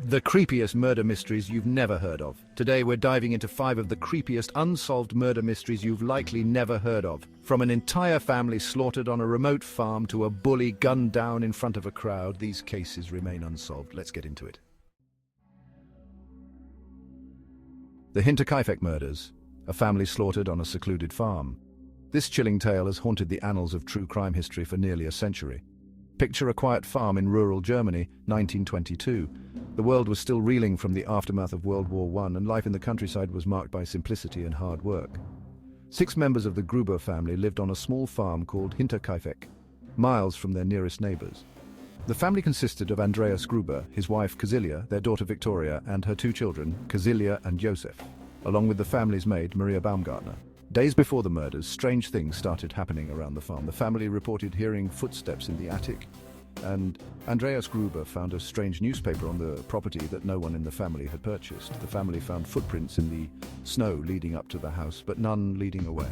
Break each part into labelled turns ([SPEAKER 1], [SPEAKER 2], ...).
[SPEAKER 1] The creepiest murder mysteries you've never heard of. Today we're diving into 5 of the creepiest unsolved murder mysteries you've likely never heard of. From an entire family slaughtered on a remote farm to a bully gunned down in front of a crowd, these cases remain unsolved. Let's get into it. The Hinterkaifeck murders, a family slaughtered on a secluded farm. This chilling tale has haunted the annals of true crime history for nearly a century. Picture a quiet farm in rural Germany, 1922. The world was still reeling from the aftermath of World War I, and life in the countryside was marked by simplicity and hard work. 6 members of the Gruber family lived on a small farm called Hinterkaifeck, miles from their nearest neighbors. The family consisted of Andreas Gruber, his wife Casilia, their daughter Victoria, and her 2 children, Casilia and Joseph, along with the family's maid, Maria Baumgartner. Days before the murders, strange things started happening around the farm. The family reported hearing footsteps in the attic, and Andreas Gruber found a strange newspaper on the property that no one in the family had purchased. The family found footprints in the snow leading up to the house, but none leading away.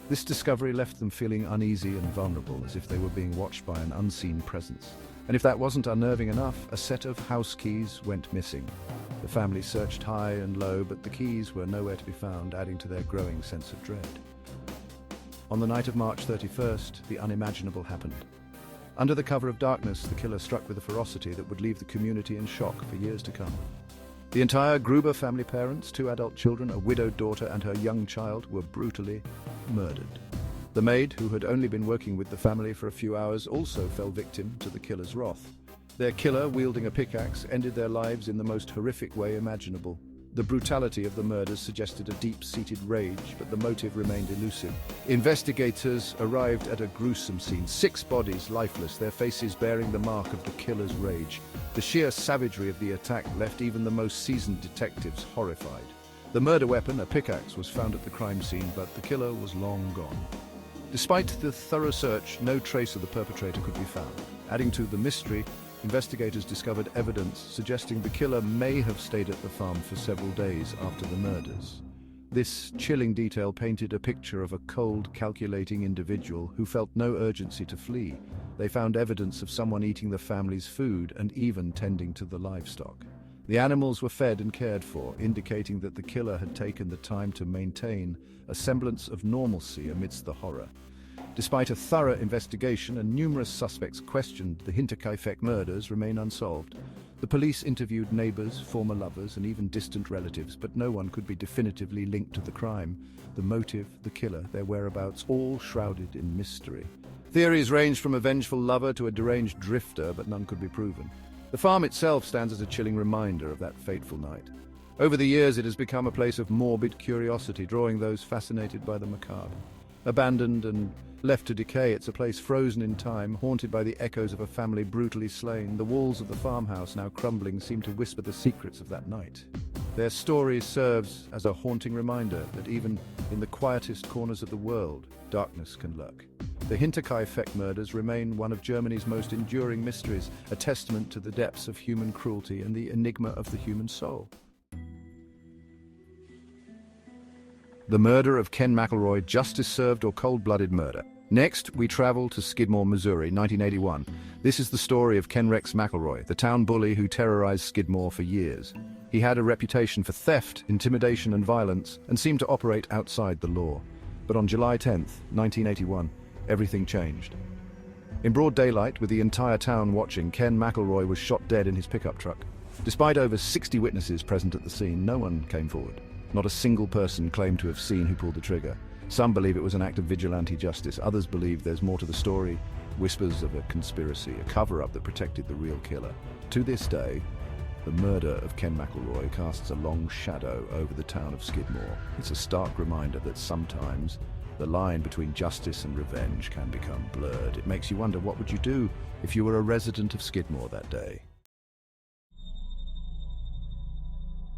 [SPEAKER 1] This discovery left them feeling uneasy and vulnerable, as if they were being watched by an unseen presence. And if that wasn't unnerving enough, a set of house keys went missing. The family searched high and low, but the keys were nowhere to be found, adding to their growing sense of dread. On the night of March 31st, the unimaginable happened. Under the cover of darkness, the killer struck with a ferocity that would leave the community in shock for years to come. The entire Gruber family, parents, 2 adult children, a widowed daughter and her young child, were brutally murdered. The maid, who had only been working with the family for a few hours, also fell victim to the killer's wrath. Their killer, wielding a pickaxe, ended their lives in the most horrific way imaginable. The brutality of the murders suggested a deep-seated rage, but the motive remained elusive. Investigators arrived at a gruesome scene. 6 bodies lifeless, their faces bearing the mark of the killer's rage. The sheer savagery of the attack left even the most seasoned detectives horrified. The murder weapon, a pickaxe, was found at the crime scene, but the killer was long gone. Despite the thorough search, no trace of the perpetrator could be found. Adding to the mystery, investigators discovered evidence suggesting the killer may have stayed at the farm for several days after the murders. This chilling detail painted a picture of a cold, calculating individual who felt no urgency to flee. They found evidence of someone eating the family's food and even tending to the livestock. The animals were fed and cared for, indicating that the killer had taken the time to maintain a semblance of normalcy amidst the horror. Despite a thorough investigation and numerous suspects questioned, the Hinterkaifeck murders remain unsolved. The police interviewed neighbors, former lovers, and even distant relatives, but no one could be definitively linked to the crime. The motive, the killer, their whereabouts, all shrouded in mystery. Theories ranged from a vengeful lover to a deranged drifter, but none could be proven. The farm itself stands as a chilling reminder of that fateful night. Over the years, it has become a place of morbid curiosity, drawing those fascinated by the macabre. Abandoned and left to decay, it's a place frozen in time, haunted by the echoes of a family brutally slain. The walls of the farmhouse, now crumbling, seem to whisper the secrets of that night. Their story serves as a haunting reminder that even in the quietest corners of the world, darkness can lurk. The Hinterkaifeck murders remain one of Germany's most enduring mysteries, a testament to the depths of human cruelty and the enigma of the human soul. The murder of Ken McElroy, justice served or cold-blooded murder. Next, we travel to Skidmore, Missouri, 1981. This is the story of Ken Rex McElroy, the town bully who terrorized Skidmore for years. He had a reputation for theft, intimidation, and violence, and seemed to operate outside the law. But on July 10th, 1981, everything changed. In broad daylight, with the entire town watching, Ken McElroy was shot dead in his pickup truck. Despite over 60 witnesses present at the scene, no one came forward. Not a single person claimed to have seen who pulled the trigger. Some believe it was an act of vigilante justice. Others believe there's more to the story. Whispers of a conspiracy, a cover-up that protected the real killer. To this day, the murder of Ken McElroy casts a long shadow over the town of Skidmore. It's a stark reminder that sometimes the line between justice and revenge can become blurred. It makes you wonder, what would you do if you were a resident of Skidmore that day?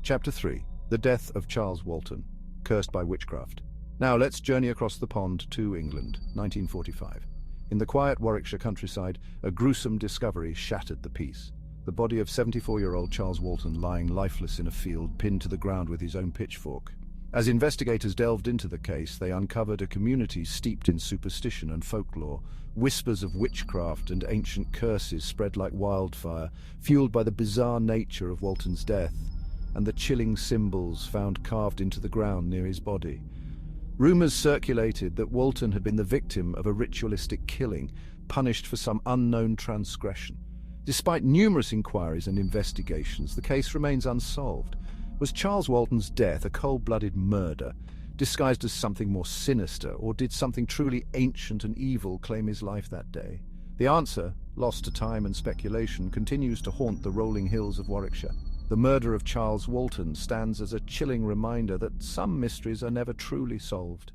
[SPEAKER 1] Chapter 3. The death of Charles Walton, cursed by witchcraft. Now let's journey across the pond to England, 1945. In the quiet Warwickshire countryside, a gruesome discovery shattered the peace. The body of 74-year-old Charles Walton lying lifeless in a field, pinned to the ground with his own pitchfork. As investigators delved into the case, they uncovered a community steeped in superstition and folklore. Whispers of witchcraft and ancient curses spread like wildfire, fueled by the bizarre nature of Walton's death and the chilling symbols found carved into the ground near his body. Rumors circulated that Walton had been the victim of a ritualistic killing, punished for some unknown transgression. Despite numerous inquiries and investigations, the case remains unsolved. Was Charles Walton's death a cold-blooded murder, disguised as something more sinister, or did something truly ancient and evil claim his life that day? The answer, lost to time and speculation, continues to haunt the rolling hills of Warwickshire. The murder of Charles Walton stands as a chilling reminder that some mysteries are never truly solved.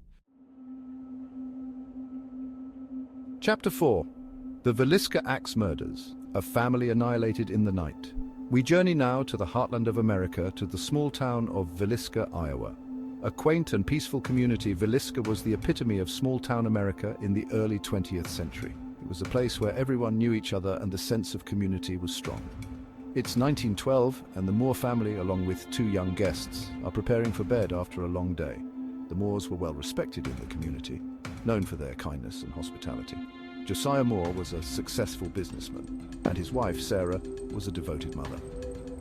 [SPEAKER 1] Chapter 4. The Villisca Axe Murders, a family annihilated in the night. We journey now to the heartland of America, to the small town of Villisca, Iowa. A quaint and peaceful community, Villisca was the epitome of small-town America in the early 20th century. It was a place where everyone knew each other and the sense of community was strong. It's 1912, and the Moore family, along with 2 young guests, are preparing for bed after a long day. The Moores were well respected in the community, known for their kindness and hospitality. Josiah Moore was a successful businessman, and his wife, Sarah, was a devoted mother.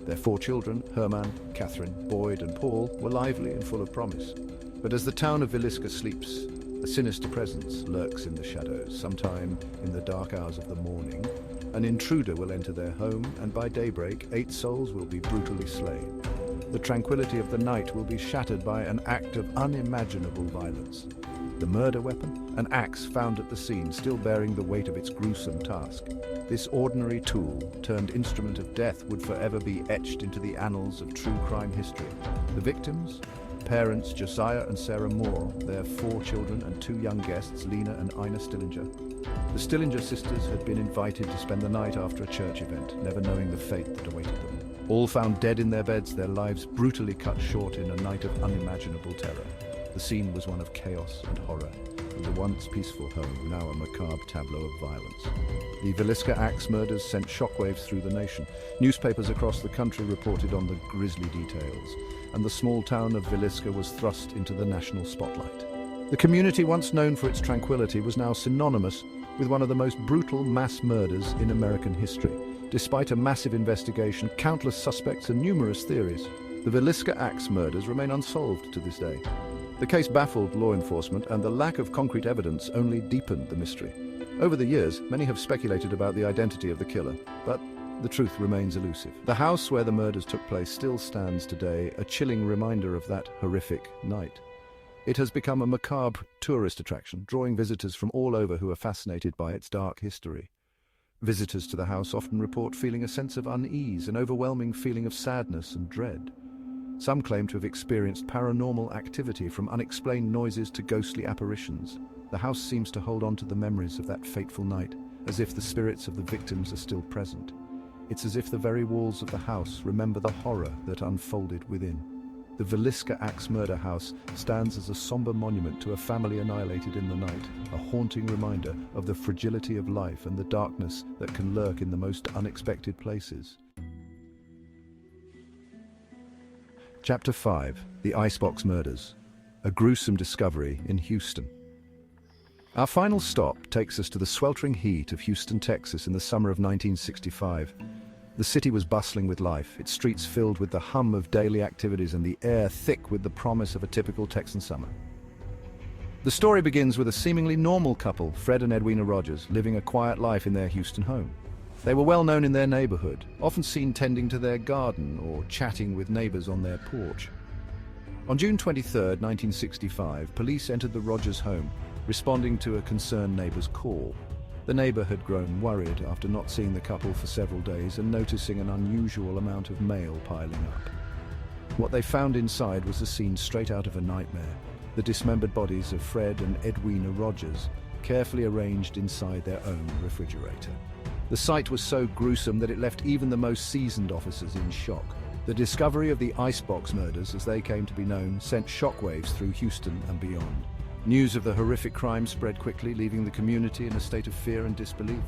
[SPEAKER 1] Their 4 children, Herman, Catherine, Boyd, and Paul, were lively and full of promise. But as the town of Villisca sleeps, a sinister presence lurks in the shadows. Sometime in the dark hours of the morning, an intruder will enter their home, and by daybreak, 8 souls will be brutally slain. The tranquility of the night will be shattered by an act of unimaginable violence. The murder weapon? An axe found at the scene, still bearing the weight of its gruesome task. This ordinary tool, turned instrument of death, would forever be etched into the annals of true crime history. The victims? Parents Josiah and Sarah Moore, their 4 children and 2 young guests, Lena and Ina Stillinger. The Stillinger sisters had been invited to spend the night after a church event, never knowing the fate that awaited them. All found dead in their beds, their lives brutally cut short in a night of unimaginable terror. The scene was one of chaos and horror, and the once peaceful home now a macabre tableau of violence. The Villisca Axe murders sent shockwaves through the nation. Newspapers across the country reported on the grisly details, and the small town of Villisca was thrust into the national spotlight. The community, once known for its tranquility, was now synonymous with one of the most brutal mass murders in American history. Despite a massive investigation, countless suspects, and numerous theories, the Villisca Axe murders remain unsolved to this day. The case baffled law enforcement, and the lack of concrete evidence only deepened the mystery. Over the years, many have speculated about the identity of the killer, but the truth remains elusive. The house where the murders took place still stands today, a chilling reminder of that horrific night. It has become a macabre tourist attraction, drawing visitors from all over who are fascinated by its dark history. Visitors to the house often report feeling a sense of unease, an overwhelming feeling of sadness and dread. Some claim to have experienced paranormal activity, from unexplained noises to ghostly apparitions. The house seems to hold on to the memories of that fateful night, as if the spirits of the victims are still present. It's as if the very walls of the house remember the horror that unfolded within. The Villisca Axe murder house stands as a somber monument to a family annihilated in the night, a haunting reminder of the fragility of life and the darkness that can lurk in the most unexpected places. Chapter 5. The Icebox Murders. A gruesome discovery in Houston. Our final stop takes us to the sweltering heat of Houston, Texas in the summer of 1965. The city was bustling with life, its streets filled with the hum of daily activities and the air thick with the promise of a typical Texan summer. The story begins with a seemingly normal couple, Fred and Edwina Rogers, living a quiet life in their Houston home. They were well known in their neighborhood, often seen tending to their garden or chatting with neighbors on their porch. On June 23, 1965, police entered the Rogers home, responding to a concerned neighbor's call. The neighbor had grown worried after not seeing the couple for several days and noticing an unusual amount of mail piling up. What they found inside was a scene straight out of a nightmare: the dismembered bodies of Fred and Edwina Rogers, carefully arranged inside their own refrigerator. The sight was so gruesome that it left even the most seasoned officers in shock. The discovery of the Icebox murders, as they came to be known, sent shockwaves through Houston and beyond. News of the horrific crime spread quickly, leaving the community in a state of fear and disbelief.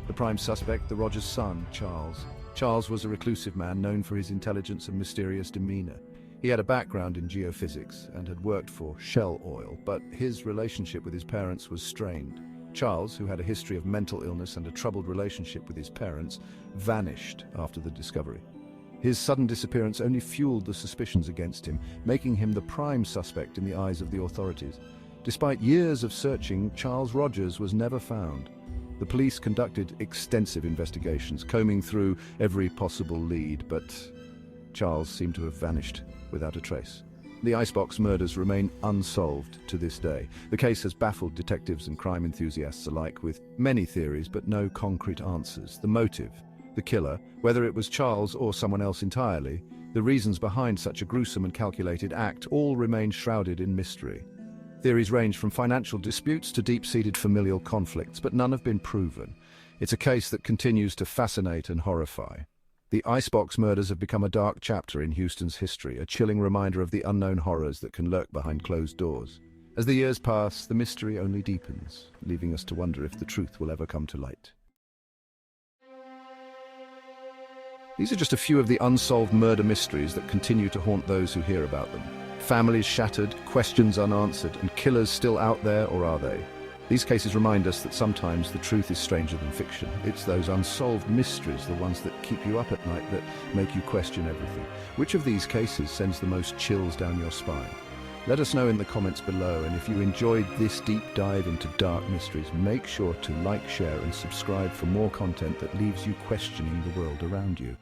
[SPEAKER 1] The prime suspect, the Rogers' son, Charles. Charles was a reclusive man known for his intelligence and mysterious demeanor. He had a background in geophysics and had worked for Shell Oil, but his relationship with his parents was strained. Charles, who had a history of mental illness and a troubled relationship with his parents, vanished after the discovery. His sudden disappearance only fueled the suspicions against him, making him the prime suspect in the eyes of the authorities. Despite years of searching, Charles Rogers was never found. The police conducted extensive investigations, combing through every possible lead, but Charles seemed to have vanished without a trace. The Icebox murders remain unsolved to this day. The case has baffled detectives and crime enthusiasts alike, with many theories but no concrete answers. The motive, the killer, whether it was Charles or someone else entirely, the reasons behind such a gruesome and calculated act all remain shrouded in mystery. Theories range from financial disputes to deep-seated familial conflicts, but none have been proven. It's a case that continues to fascinate and horrify. The Icebox murders have become a dark chapter in Houston's history, a chilling reminder of the unknown horrors that can lurk behind closed doors. As the years pass, the mystery only deepens, leaving us to wonder if the truth will ever come to light. These are just a few of the unsolved murder mysteries that continue to haunt those who hear about them. Families shattered, questions unanswered, and killers still out there, or are they? These cases remind us that sometimes the truth is stranger than fiction. It's those unsolved mysteries, the ones that keep you up at night, that make you question everything. Which of these cases sends the most chills down your spine? Let us know in the comments below, and if you enjoyed this deep dive into dark mysteries, make sure to like, share, and subscribe for more content that leaves you questioning the world around you.